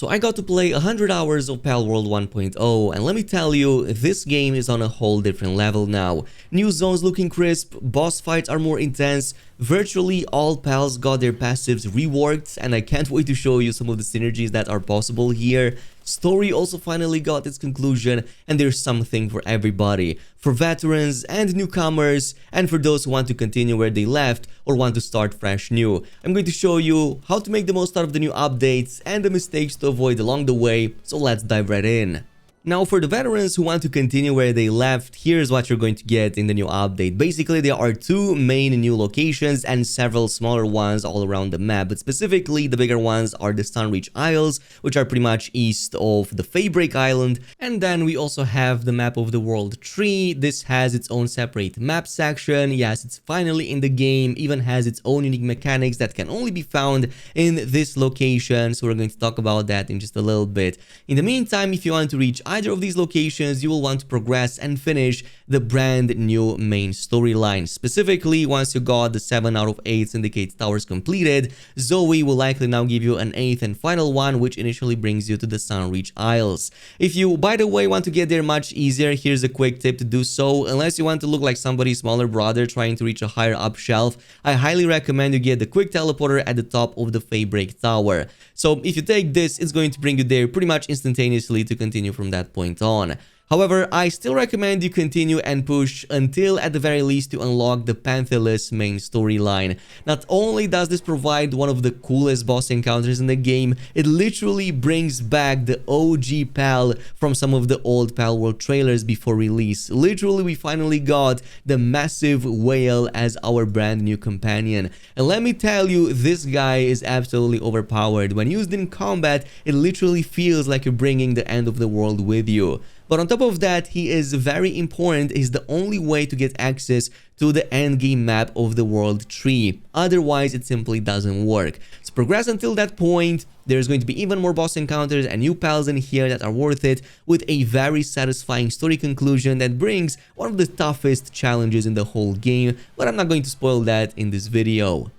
So I got to play 100 hours of Palworld 1.0, and let me tell you, this game is on a whole different level now. New zones looking crisp, boss fights are more intense, virtually all pals got their passives reworked, and I can't wait to show you some of the synergies that are possible here. Story also finally got its conclusion, and there's something for everybody. For veterans and newcomers, and for those who want to continue where they left or want to start fresh new. I'm going to show you how to make the most out of the new updates and the mistakes to avoid along the way, so let's dive right in. Now, for the veterans who want to continue where they left, here's what you're going to get in the new update. Basically, there are two main new locations and several smaller ones all around the map, but specifically the bigger ones are the Sunreach Isles, which are pretty much east of the Faybreak Island, and then we also have the map of the world tree. This has its own separate map section. Yes, it's finally in the game, even has its own unique mechanics that can only be found in this location, so we're going to talk about that in just a little bit. In the meantime, if you want to reach either of these locations, you will want to progress and finish the brand new main storyline. Specifically, once you got the 7 out of 8 Syndicate Towers completed, Zoe will likely now give you an 8th and final one, which initially brings you to the Sunreach Isles. If you, by the way, want to get there much easier, here's a quick tip to do so. Unless you want to look like somebody's smaller brother trying to reach a higher up shelf, I highly recommend you get the quick teleporter at the top of the Faybreak Tower. So if you take this, it's going to bring you there pretty much instantaneously to continue from that point on. However, I still recommend you continue and push until at the very least you unlock the Panthalus main storyline. Not only does this provide one of the coolest boss encounters in the game, it literally brings back the OG Pal from some of the old Palworld trailers before release. Literally, we finally got the massive whale as our brand new companion. And let me tell you, this guy is absolutely overpowered. When used in combat, it literally feels like you're bringing the end of the world with you. But on top of that, he is very important. He's the only way to get access to the endgame map of the world tree. Otherwise, it simply doesn't work. So progress until that point. There's going to be even more boss encounters and new pals in here that are worth it, with a very satisfying story conclusion that brings one of the toughest challenges in the whole game. But I'm not going to spoil that in this video.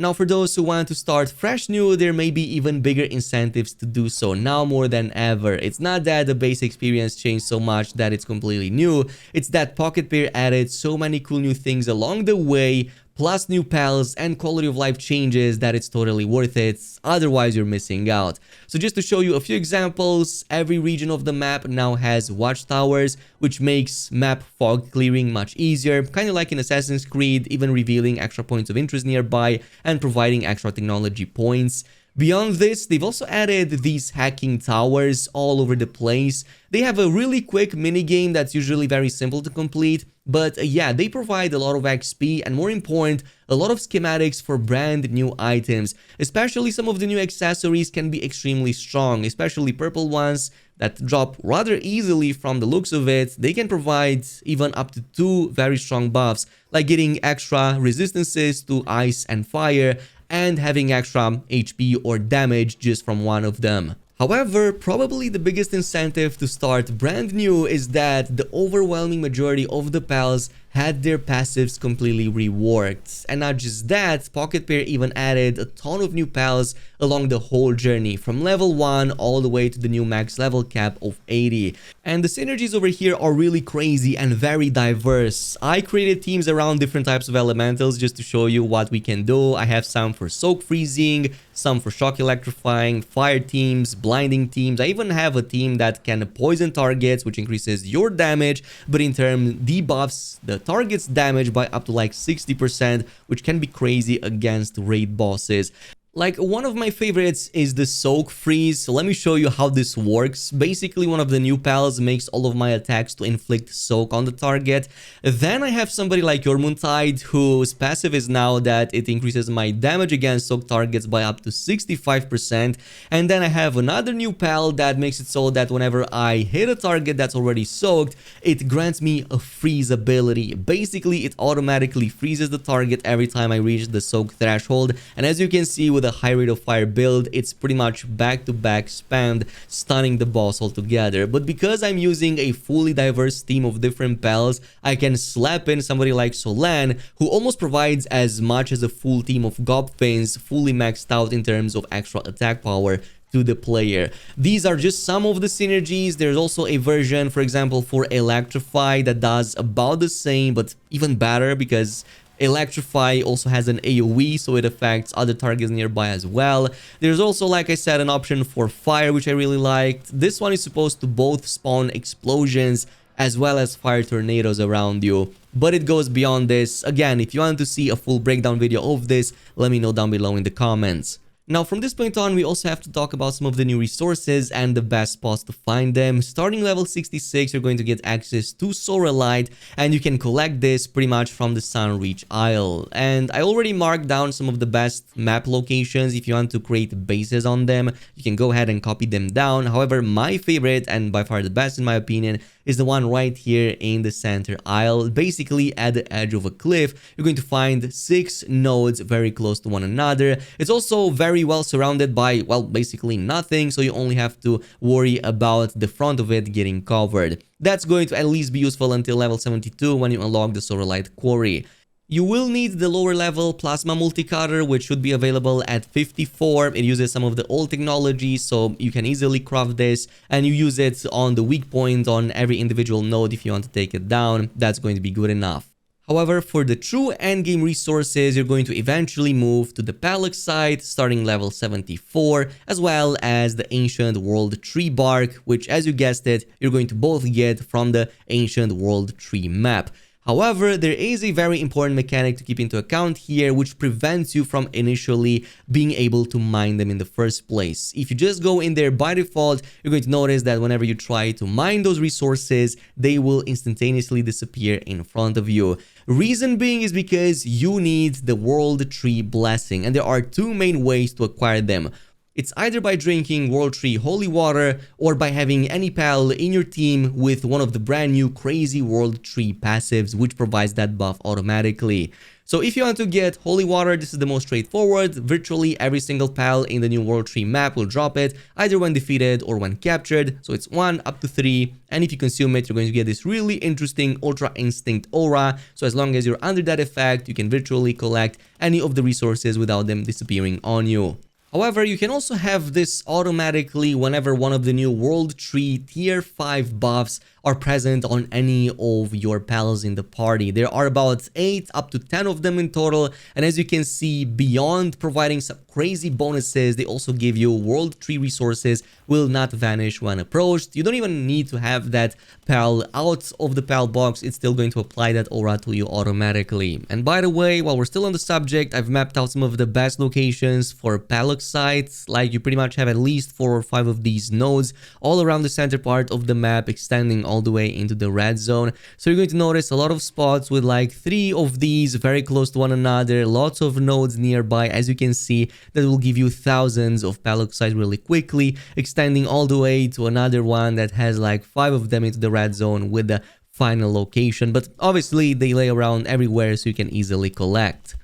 Now, for those who want to start fresh new, there may be even bigger incentives to do so now more than ever. It's not that the base experience changed so much that it's completely new, it's that Pocket Pair added so many cool new things along the way, plus new pals and quality of life changes, that it's totally worth it. Otherwise, you're missing out. So just to show you a few examples, every region of the map now has watchtowers, which makes map fog clearing much easier, kind of like in Assassin's Creed, even revealing extra points of interest nearby and providing extra technology points. Beyond this, they've also added these hacking towers all over the place. They have a really quick minigame that's usually very simple to complete, but yeah, they provide a lot of XP and, more important, a lot of schematics for brand new items. Especially some of the new accessories can be extremely strong, especially purple ones that drop rather easily from the looks of it. They can provide even up to 2 very strong buffs, like getting extra resistances to ice and fire, and having extra HP or damage just from one of them. However, probably the biggest incentive to start brand new is that the overwhelming majority of the pals had their passives completely reworked. And not just that, Pocket Pair even added a ton of new pals along the whole journey, from level 1 all the way to the new max level cap of 80. And the synergies over here are really crazy and very diverse. I created teams around different types of elementals just to show you what we can do. I have some for soak freezing, some for shock electrifying, fire teams, blinding teams. I even have a team that can poison targets, which increases your damage, but in turn debuffs the target's damage by up to like 60%, which can be crazy against raid bosses. Like, one of my favorites is the Soak Freeze, so let me show you how this works. Basically, one of the new pals makes all of my attacks to inflict soak on the target. Then I have somebody like Yormuntide, whose passive is now that it increases my damage against soak targets by up to 65%. And then I have another new pal that makes it so that whenever I hit a target that's already soaked, it grants me a freeze ability. Basically, it automatically freezes the target every time I reach the soak threshold. And as you can see, with a high rate of fire build, it's pretty much back-to-back spammed, stunning the boss altogether. But because I'm using a fully diverse team of different pals, I can slap in somebody like Solan, who almost provides as much as a full team of Gobfins, fully maxed out in terms of extra attack power to the player. These are just some of the synergies. There's also a version, for example, for Electrify that does about the same, but even better, because Electrify also has an AoE, so it affects other targets nearby as well. There's also, like I said, an option for Fire, which I really liked. This one is supposed to both spawn explosions as well as fire tornadoes around you, but it goes beyond this. Again, if you want to see a full breakdown video of this, let me know down below in the comments. Now, from this point on, we also have to talk about some of the new resources and the best spots to find them. Starting level 66, you're going to get access to Soralite, and you can collect this pretty much from the Sunreach Isle. And I already marked down some of the best map locations. If you want to create bases on them, you can go ahead and copy them down. However, my favorite, and by far the best in my opinion, is the one right here in the center isle. Basically, at the edge of a cliff, you're going to find 6 nodes very close to one another. It's also very well surrounded by, well, basically nothing, so you only have to worry about the front of it getting covered. That's going to at least be useful until level 72 when you unlock the Soralite quarry. You will need the lower level plasma multicutter, which should be available at 54. It uses some of the old technology, so you can easily craft this, and you use it on the weak point on every individual node if you want to take it down. That's going to be good enough. However, for the true endgame resources, you're going to eventually move to the Paloxite, starting level 74, as well as the Ancient World Tree Bark, which, as you guessed it, you're going to both get from the Ancient World Tree map. However, there is a very important mechanic to keep into account here, which prevents you from initially being able to mine them in the first place. If you just go in there by default, you're going to notice that whenever you try to mine those resources, they will instantaneously disappear in front of you. Reason being is because you need the World Tree Blessing, and there are 2 main ways to acquire them. It's either by drinking World Tree Holy Water or by having any pal in your team with one of the brand new crazy World Tree passives, which provides that buff automatically. So if you want to get Holy Water, this is the most straightforward. Virtually every single pal in the new World Tree map will drop it, either when defeated or when captured. So it's 1 up to 3, and if you consume it, you're going to get this really interesting Ultra Instinct aura. So as long as you're under that effect, you can virtually collect any of the resources without them disappearing on you. However, you can also have this automatically whenever one of the new World Tree Tier 5 buffs are present on any of your pals in the party. There are about 8 up to 10 of them in total, and as you can see, beyond providing some crazy bonuses, they also give you World Tree resources will not vanish when approached. You don't even need to have that pal out of the pal box, it's still going to apply that aura to you automatically. And by the way, while we're still on the subject, I've mapped out some of the best locations for Paloxite. Like, you pretty much have at least 4 or 5 of these nodes all around the center part of the map, extending all the way into the red zone. So you're going to notice a lot of spots with like 3 of these very close to one another, lots of nodes nearby, as you can see, that will give you thousands of Paloxite really quickly, extending all the way to another one that has like 5 of them into the red zone with the final location. But obviously they lay around everywhere, so you can easily collect.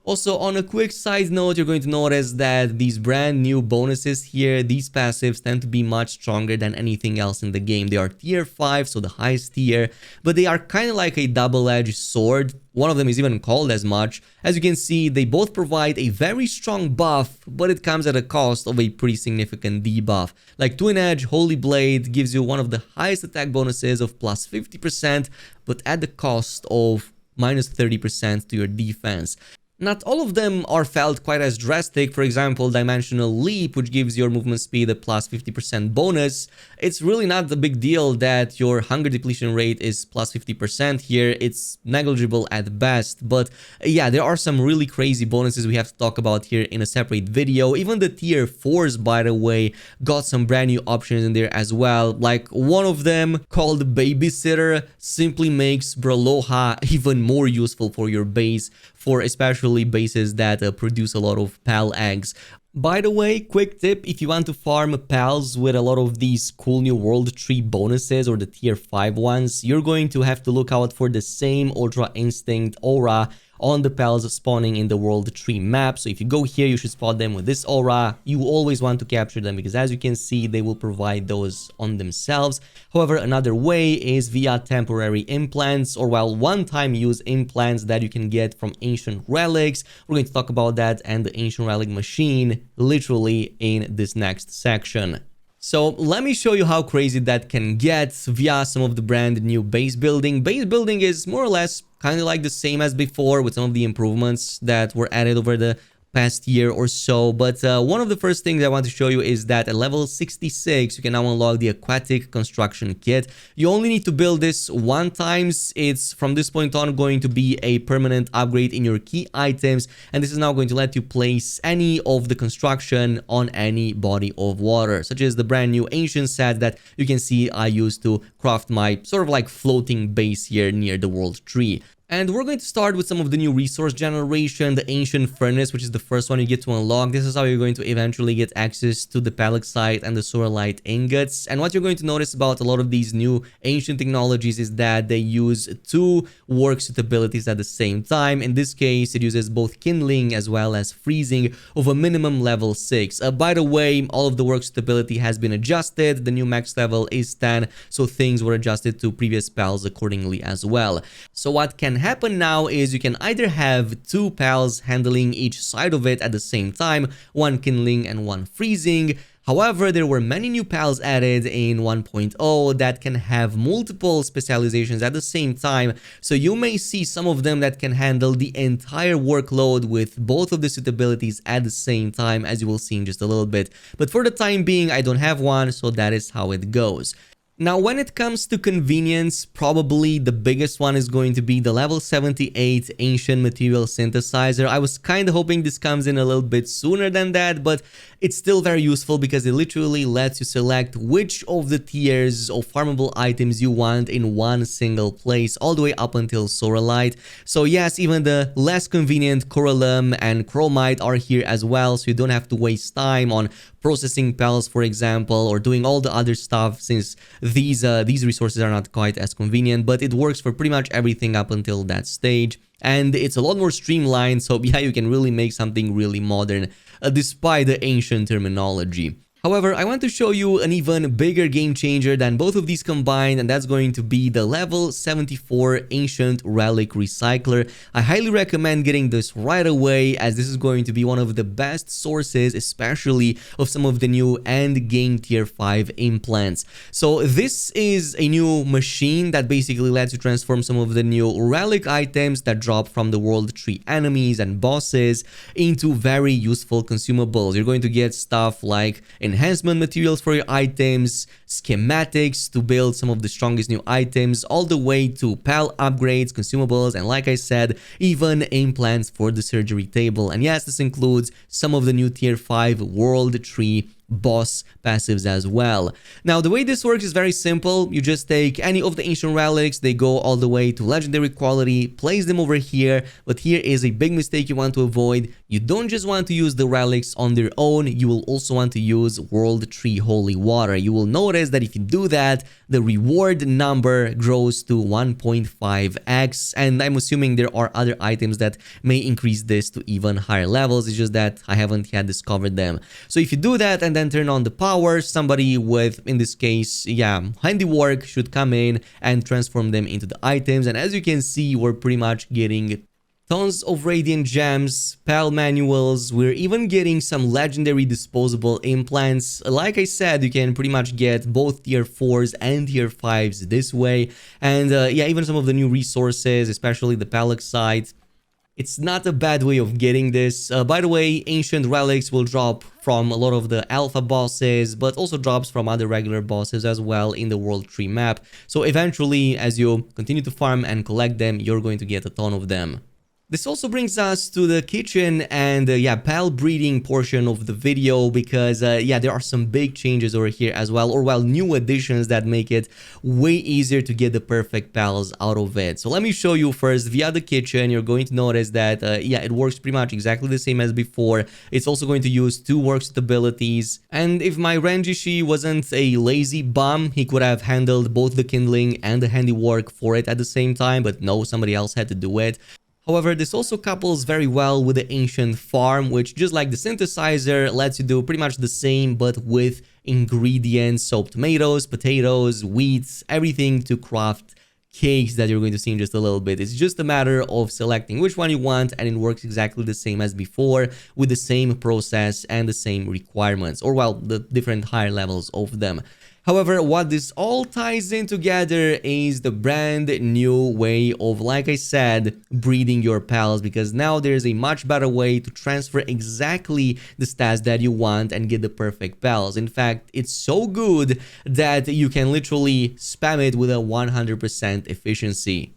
Also, on a quick side note, you're going to notice that these brand new bonuses here, these passives tend to be much stronger than anything else in the game. They are tier 5, so the highest tier, but they are kind of like a double-edged sword. One of them is even called as much. As you can see, they both provide a very strong buff, but it comes at a cost of a pretty significant debuff. Like Twin Edge Holy Blade gives you one of the highest attack bonuses of plus 50%, but at the cost of minus 30% to your defense. Not all of them are felt quite as drastic. For example, Dimensional Leap, which gives your movement speed a plus 50% bonus. It's really not a big deal that your hunger depletion rate is plus 50% here. It's negligible at best. But yeah, there are some really crazy bonuses we have to talk about here in a separate video. Even the tier 4s, by the way, got some brand new options in there as well. Like one of them, called Babysitter, simply makes Braloha even more useful for your base, for especially bases that produce a lot of pal eggs. By the way, quick tip, if you want to farm pals with a lot of these cool new World Tree bonuses or the tier 5 ones, you're going to have to look out for the same Ultra Instinct aura on the pals spawning in the world tree map. So if you go here, you should spot them with this aura. You always want to capture them because as you can see, they will provide those on themselves. However, another way is via temporary implants, or well, one-time use implants that you can get from ancient relics. We're going to talk about that and the ancient relic machine literally in this next section. So let me show you how crazy that can get via some of the brand new base building. Base building is more or less kind of like the same as before with some of the improvements that were added over the past year or so, but one of the first things I want to show you is that at level 66 you can now unlock the aquatic construction kit. You only need to build this one time. It's from this point on going to be a permanent upgrade in your key items, and this is now going to let you place any of the construction on any body of water, such as the brand new ancient set that you can see I used to craft my sort of like floating base here near the world tree. And we're going to start with some of the new resource generation, the Ancient Furnace, which is the first one you get to unlock. This is how you're going to eventually get access to the Paloxite and the Soralite ingots. And what you're going to notice about a lot of these new ancient technologies is that they use two work suitabilities at the same time. In this case, it uses both kindling as well as freezing of a minimum level 6. By the way, all of the work suitability has been adjusted. The new max level is 10, so things were adjusted to previous pals accordingly as well. So what can happen now is you can either have two pals handling each side of it at the same time, one kindling and one freezing. However, there were many new pals added in 1.0 that can have multiple specializations at the same time, so you may see some of them that can handle the entire workload with both of the suitabilities at the same time, as you will see in just a little bit. But for the time being, I don't have one, so that is how it goes. Now, when it comes to convenience, probably the biggest one is going to be the level 78 Ancient Material Synthesizer. I was kind of hoping this comes in a little bit sooner than that, but it's still very useful because it literally lets you select which of the tiers of farmable items you want in one single place, all the way up until Soralite. So yes, even the less convenient Coralum and Chromite are here as well, so you don't have to waste time on processing pals, for example, or doing all the other stuff, since these resources are not quite as convenient, but it works for pretty much everything up until that stage. And it's a lot more streamlined, so yeah, you can really make something really modern despite the ancient terminology. However, I want to show you an even bigger game changer than both of these combined, and that's going to be the level 74 Ancient Relic Recycler. I highly recommend getting this right away, as this is going to be one of the best sources, especially of some of the new Endgame tier 5 implants. So this is a new machine that basically lets you transform some of the new relic items that drop from the world tree enemies and bosses into very useful consumables. You're going to get stuff like enhancement materials for your items, schematics to build some of the strongest new items, all the way to pal upgrades, consumables, and like I said, even implants for the surgery table. And yes, this includes some of the new tier 5 world tree boss passives as well. Now, the way this works is very simple. You just take any of the ancient relics, they go all the way to legendary quality, place them over here. But here is a big mistake you want to avoid. You don't just want to use the relics on their own, you will also want to use world tree holy water. You will notice that if you do that, the reward number grows to 1.5x, and I'm assuming there are other items that may increase this to even higher levels. It's just that I haven't yet discovered them. So if you do that and then turn on the power, somebody with, in this case, yeah, handiwork should come in and transform them into the items. And as you can see, we're pretty much getting tons of radiant gems, pal manuals. We're even getting some legendary disposable implants. Like I said, you can pretty much get both tier 4s and tier 5s this way. And yeah, even some of the new resources, especially the Paloxite. It's not a bad way of getting this. By the way, ancient relics will drop from a lot of the alpha bosses, but also drops from other regular bosses as well in the world tree map. So eventually, as you continue to farm and collect them, you're going to get a ton of them. This also brings us to the kitchen and yeah, pal breeding portion of the video, because yeah, there are some big changes over here as well, or well, new additions that make it way easier to get the perfect pals out of it. So let me show you first via the kitchen. You're going to notice that yeah, it works pretty much exactly the same as before. It's also going to use two work abilities, and if my Renjishi wasn't a lazy bum, he could have handled both the kindling and the handiwork for it at the same time, but no, somebody else had to do it. However, this also couples very well with the ancient farm, which, just like the synthesizer, lets you do pretty much the same but with ingredients, so tomatoes, potatoes, wheat, everything to craft cakes that you're going to see in just a little bit. It's just a matter of selecting which one you want, and it works exactly the same as before with the same process and the same requirements, or well, the different higher levels of them. However, what this all ties in together is the brand new way of, like I said, breeding your pals, because now there's a much better way to transfer exactly the stats that you want and get the perfect pals. In fact, it's so good that you can literally spam it with a 100% efficiency.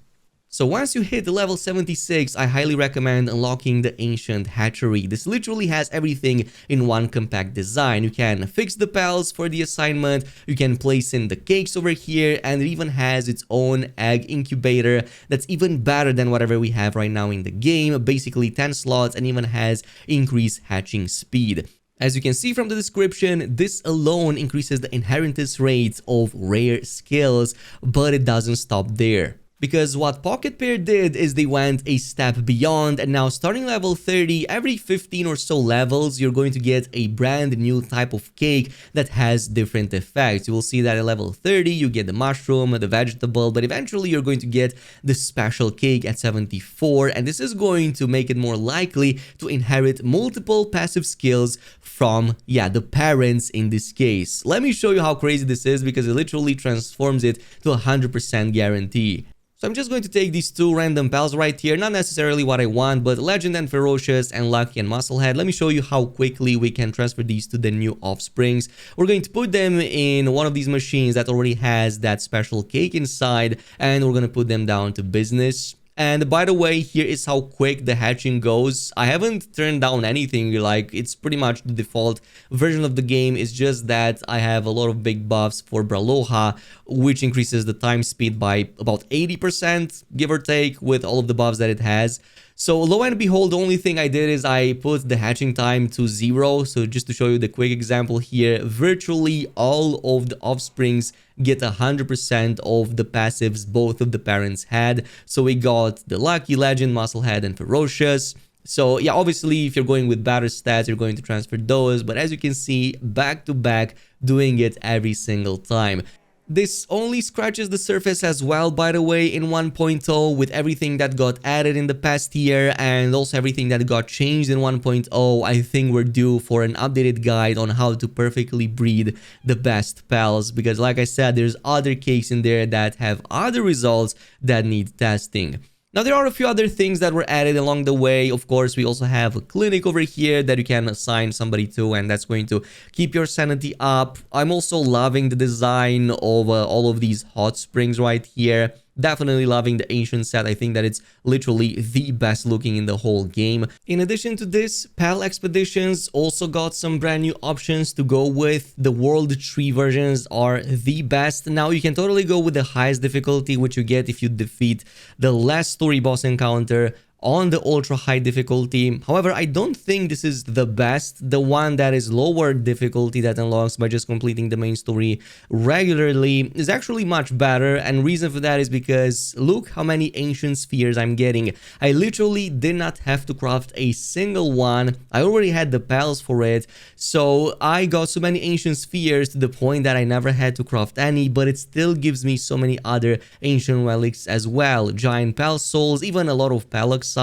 So once you hit level 76, I highly recommend unlocking the Ancient Hatchery. This literally has everything in one compact design. You can fix the pals for the assignment, you can place in the cakes over here, and it even has its own egg incubator that's even better than whatever we have right now in the game. Basically 10 slots, and even has increased hatching speed. As you can see from the description, this alone increases the inheritance rate of rare skills, but it doesn't stop there. Because what Pocket Pair did is they went a step beyond, and now starting level 30, every 15 or so levels, you're going to get a brand new type of cake that has different effects. You will see that at level 30, you get the mushroom, the vegetable, but eventually you're going to get the special cake at 74, and this is going to make it more likely to inherit multiple passive skills from, the parents in this case. Let me show you how crazy this is, because it literally transforms it to a 100% guarantee. So I'm just going to take these two random pals right here, not necessarily what I want, but Legend and Ferocious and Lucky and Musclehead. Let me show you how quickly we can transfer these to the new offsprings. We're going to put them in one of these machines that already has that special cake inside, and we're going to put them down to business. And by the way, here is how quick the hatching goes. I haven't turned down anything, like it's pretty much the default version of the game. It's just that I have a lot of big buffs for Braloha, which increases the time speed by about 80%, give or take, with all of the buffs that it has. So lo and behold, the only thing I did is I put the hatching time to 0. So just to show you the quick example here, virtually all of the offsprings get 100% of the passives both of the parents had. So we got the Lucky, Legend, Musclehead, and Ferocious. So yeah, obviously if you're going with better stats, you're going to transfer those. But as you can see, back to back, doing it every single time. This only scratches the surface as well, by the way, in 1.0, with everything that got added in the past year and also everything that got changed in 1.0. I think we're due for an updated guide on how to perfectly breed the best pals, because like I said, there's other cakes in there that have other results that need testing. Now, there are a few other things that were added along the way. Of course, we also have a clinic over here that you can assign somebody to, and that's going to keep your sanity up. I'm also loving the design of all of these hot springs right here. Definitely loving the ancient set. I think that it's literally the best looking in the whole game. In addition to this, Pal Expeditions also got some brand new options to go with. The World Tree versions are the best. Now you can totally go with the highest difficulty, which you get if you defeat the last story boss encounter on the ultra high difficulty. However, I don't think this is the best. The one that is lower difficulty that unlocks by just completing the main story regularly is actually much better, and reason for that is because look how many ancient spheres I'm getting. I literally did not have to craft a single one. I already had the pals for it, so I got so many ancient spheres to the point that I never had to craft any, but it still gives me so many other ancient relics as well. Giant pal souls, even a lot of Paloxite,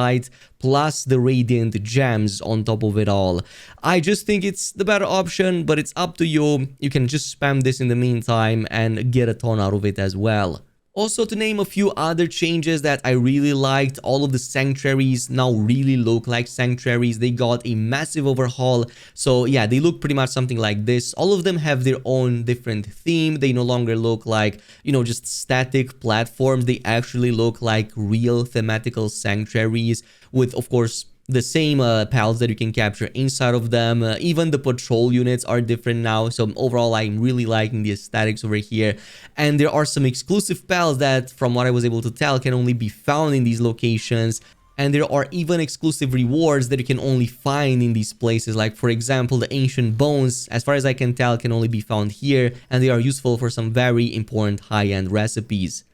plus the radiant gems on top of it all. I just think it's the better option, but it's up to you. You can just spam this in the meantime and get a ton out of it as well. Also, to name a few other changes that I really liked, all of the sanctuaries now really look like sanctuaries. They got a massive overhaul. So yeah, they look pretty much something like this. All of them have their own different theme. They no longer look like, just static platforms. They actually look like real thematical sanctuaries with, of course, the same pals that you can capture inside of them. Even the patrol units are different now. So overall, I'm really liking the aesthetics over here. And there are some exclusive pals that, from what I was able to tell, can only be found in these locations. And there are even exclusive rewards that you can only find in these places. Like, for example, the ancient bones, as far as I can tell, can only be found here. And they are useful for some very important high-end recipes.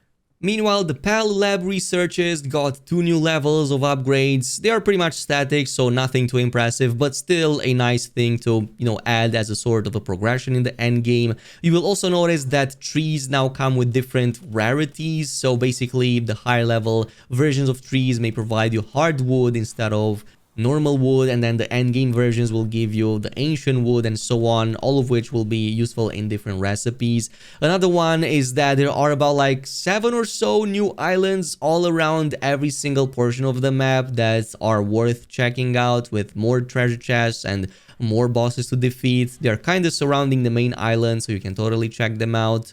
Meanwhile, the Pal Lab researches got 2 new levels of upgrades. They are pretty much static, so nothing too impressive, but still a nice thing to, add as a sort of a progression in the end game. You will also notice that trees now come with different rarities, so basically the higher level versions of trees may provide you hardwood instead of normal wood, and then the end game versions will give you the ancient wood and so on, all of which will be useful in different recipes. Another one is that there are about like 7 or so new islands all around every single portion of the map that are worth checking out, with more treasure chests and more bosses to defeat. They're kind of surrounding the main island, so you can totally check them out.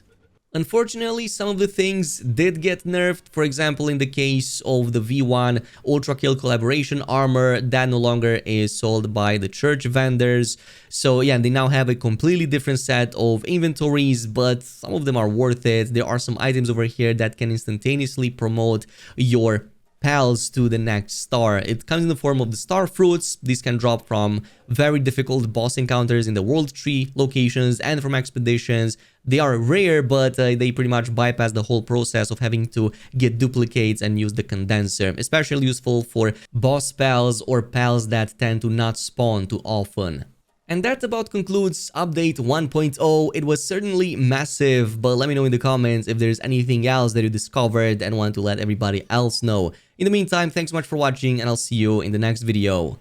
Unfortunately, some of the things did get nerfed. For example, in the case of the V1 Ultra Kill Collaboration armor, that no longer is sold by the church vendors. So yeah, they now have a completely different set of inventories, but some of them are worth it. There are some items over here that can instantaneously promote your pals to the next star. It comes in the form of the star fruits. These can drop from very difficult boss encounters in the world tree locations and from expeditions. They are rare, but they pretty much bypass the whole process of having to get duplicates and use the condenser. Especially useful for boss pals or pals that tend to not spawn too often. And that about concludes update 1.0. It was certainly massive, but let me know in the comments if there's anything else that you discovered and want to let everybody else know. In the meantime, thanks so much for watching, and I'll see you in the next video.